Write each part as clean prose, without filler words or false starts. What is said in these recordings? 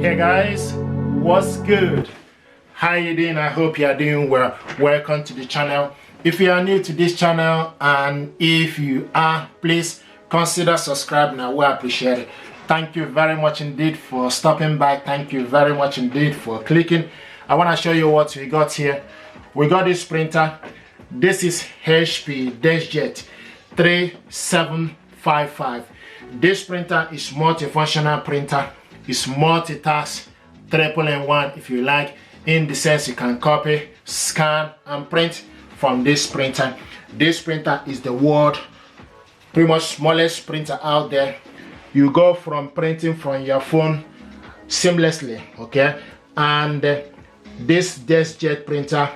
Hey guys, what's good? How you doing? I hope you are doing well. Welcome to the channel. If you are new to this channel, and if you are, please consider subscribing. I will appreciate it. Thank you very much indeed for stopping by. Thank you very much indeed for clicking. I want to show you what we got here. We got this printer. This is HP DeskJet 3755. This printer is multifunctional printer. It's multitask, 3-in-1 if you like, in the sense you can copy, scan and print from this printer. This printer is the world pretty much smallest printer out there. You go from printing from your phone seamlessly, okay? And this DeskJet printer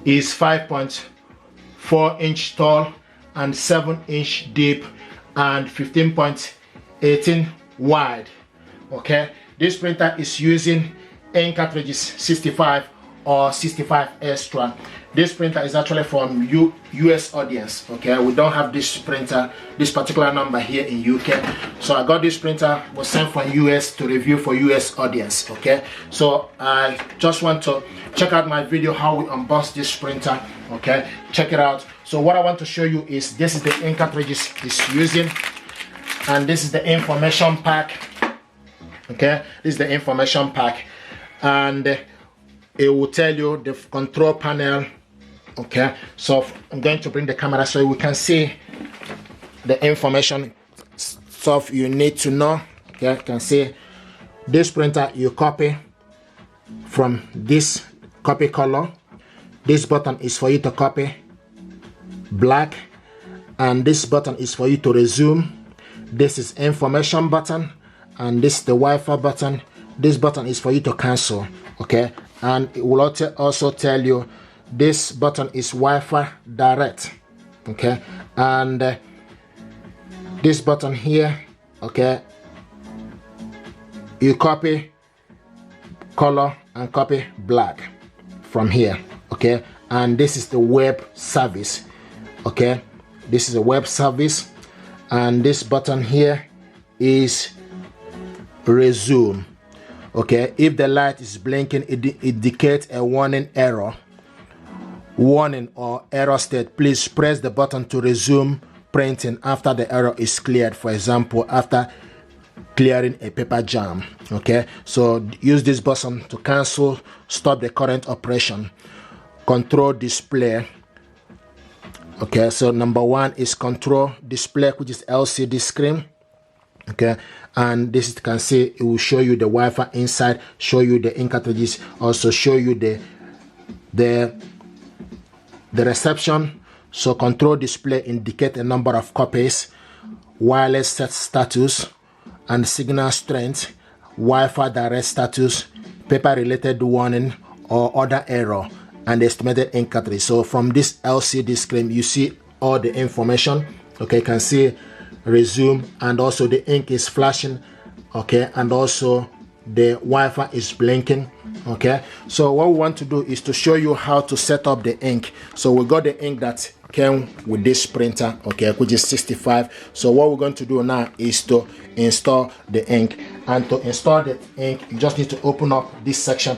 is 5.4 inch tall and 7 inch deep and 15.18 wide. Okay, this printer is using ink cartridges 65 or 65 extra. This printer is actually from US audience. Okay, we don't have this printer, this particular number here in UK. So I got this printer, was sent from US to review for US audience. Okay, so I just want to check out my video how we unbox this printer. Okay, check it out. So what I want to show you is this is the ink cartridges it's using, and this is the information pack. Okay, this is the information pack, and it will tell you the control panel. Okay, so I'm going to bring the camera so we can see the information stuff you need to know. Okay, you can see this printer, you copy from this copy color. This button is for you to copy black, and this button is for you to resume. This is information button, and this is the Wi-Fi button. This button is for you to cancel. Okay, and it will also tell you this button is Wi-Fi direct. Okay, and this button here, okay, you copy color and copy black from here. Okay, and this is the web service. Okay, this is a web service, and this button here is resume. Okay, if the light is blinking, it indicates a warning or error state. Please press the button to resume printing after the error is cleared. For example, after clearing a paper jam. Okay, so use this button to cancel, stop the current operation. Control display. Okay, so number one is control display, which is LCD screen. Okay, and this you can see it will show you the Wi-Fi inside, show you the ink cartridges, also show you the reception. So control display indicate a number of copies, wireless set status and signal strength, Wi-Fi direct status, paper related warning or other error, and estimated ink cartridge. So from this LCD screen you see all the information. Okay, you can see resume, and also the ink is flashing. Okay, and also the Wi-Fi is blinking. Okay, so what we want to do is to show you how to set up the ink. So we got the ink that came with this printer, okay, which is 65. So what we're going to do now is to install the ink, and to install the ink you just need to open up this section.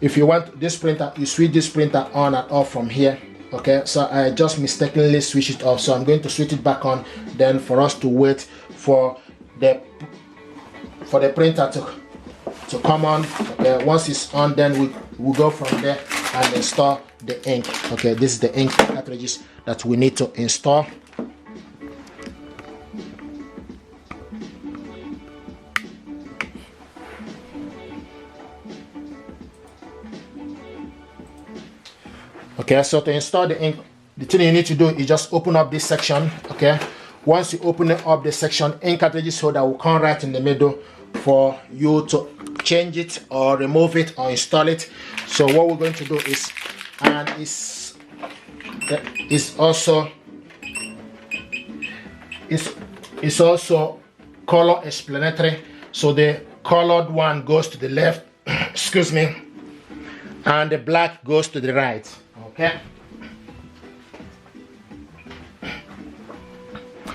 If you want this printer, you switch this printer on and off from here. Okay, so I just mistakenly switched it off, so I'm going to switch it back on, then for us to wait for the printer to come on. Okay, once it's on, then we'll go from there and install the ink. Okay, this is the ink cartridges that we need to install. Okay, so to install the ink, the thing you need to do is just open up this section. Okay, once you open up this section, ink cartridges holder will come right in the middle for you to change it or remove it or install it. So what we're going to do is, and it's also color explanatory. So the colored one goes to the left, excuse me, and the black goes to the right. Okay,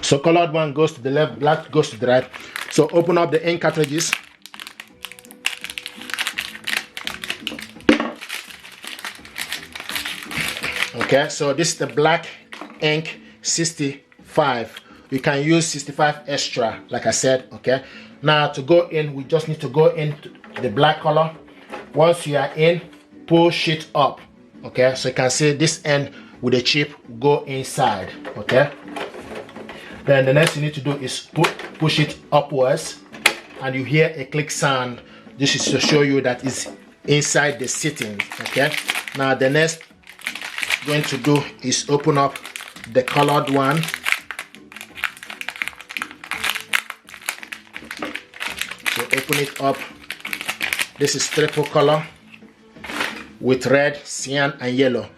so colored one goes to the left, black goes to the right. So open up the ink cartridges. Okay, so this is the black ink 65. You can use 65 extra, like I said. Okay, now to go in, we just need to go into the black color. Once you are in, push it up. Okay, so you can see this end with the chip go inside. Okay, then the next you need to do is push it upwards, and you hear a click sound. This is to show you that it's inside the settings. Okay, now the next going to do is open up the colored one. So open it up. This is triple color with red, cyan, and yellow.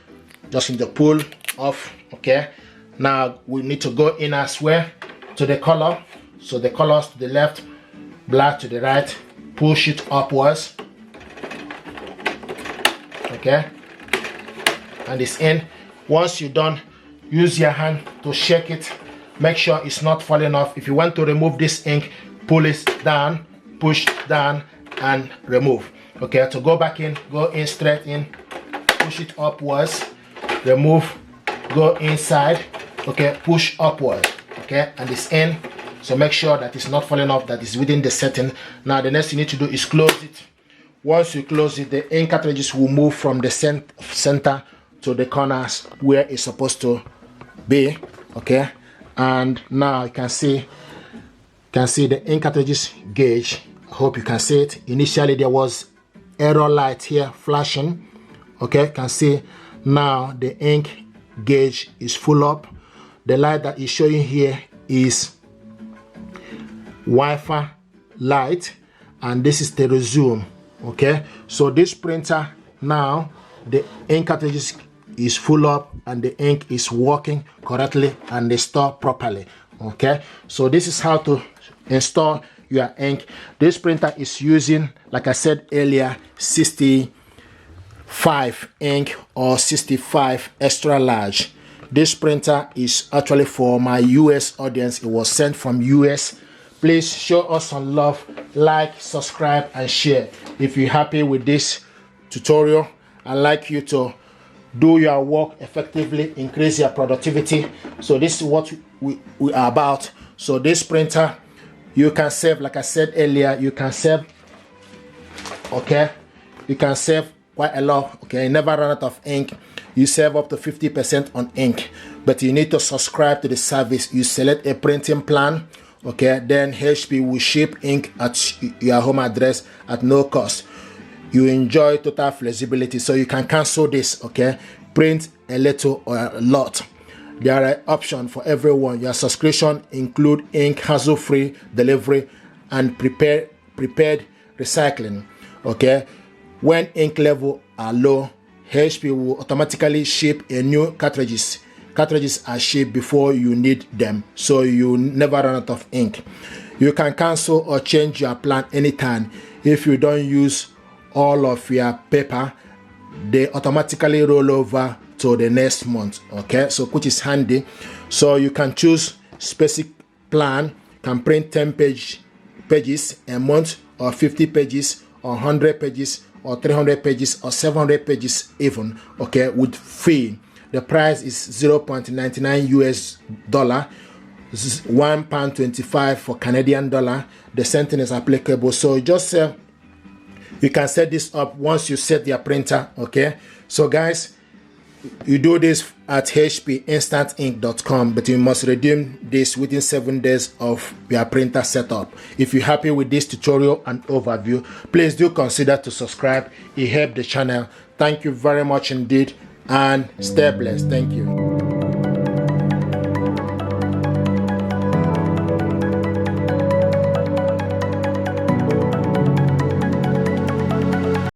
Just need to pull off. Okay, now we need to go in as well to the color. So the colors to the left, black to the right. Push it upwards. Okay, and it's in. Once you're done, use your hand to shake it. Make sure it's not falling off. If you want to remove this ink, pull it down, push down, and remove. Okay, to go back in, go in straight in, push it upwards, remove, go inside. Okay, push upward. Okay, and it's in. So make sure that it's not falling off, that is within the setting. Now the next you need to do is close it. Once you close it, the ink cartridges will move from the center to the corners where it's supposed to be. Okay, and now you can see the ink cartridges gauge. I hope you can see it. Initially there was error light here flashing. Okay, you can see now the ink gauge is full up. The light that is showing here is Wi-Fi light, and this is the resume. Okay, so this printer now, the ink cartridges is full up and the ink is working correctly and they store properly. Okay, so this is how to install your ink. This printer is using, like I said earlier, 65 ink or 65 extra large. This printer is actually for my US audience. It was sent from US. Please show us some love, like, subscribe, and share. If you're happy with this tutorial, I'd like you to do your work effectively, increase your productivity. So this is what we are about. So this printer, you can save, like I said earlier, you can save, okay? You can save quite a lot, okay? You never run out of ink. You save up to 50% on ink, but you need to subscribe to the service. You select a printing plan. Okay, then HP will ship ink at your home address at no cost. You enjoy total flexibility, so you can cancel this. Okay, print a little or a lot. There are options for everyone. Your subscription include ink, hassle-free delivery, and prepared recycling. Okay, when ink level are low, HP will automatically ship a new cartridges. Cartridges are shipped before you need them, so you never run out of ink. You can cancel or change your plan anytime. If you don't use all of your paper, they automatically roll over to the next month. Okay, so which is handy. So you can choose specific plan, can print 10 pages a month, or 50 pages, or 100 pages, or 300 pages, or 700 pages even. Okay, with fee. The price is $0.99 US, £1.25 for Canadian dollar. The sentence is applicable. So just you can set this up once you set your printer. Okay, so guys, you do this at hpinstantink.com, but you must redeem this within 7 days of your printer setup. If you're happy with this tutorial and overview, please do consider to subscribe. It helps the channel. Thank you very much indeed, and stay blessed. Thank you.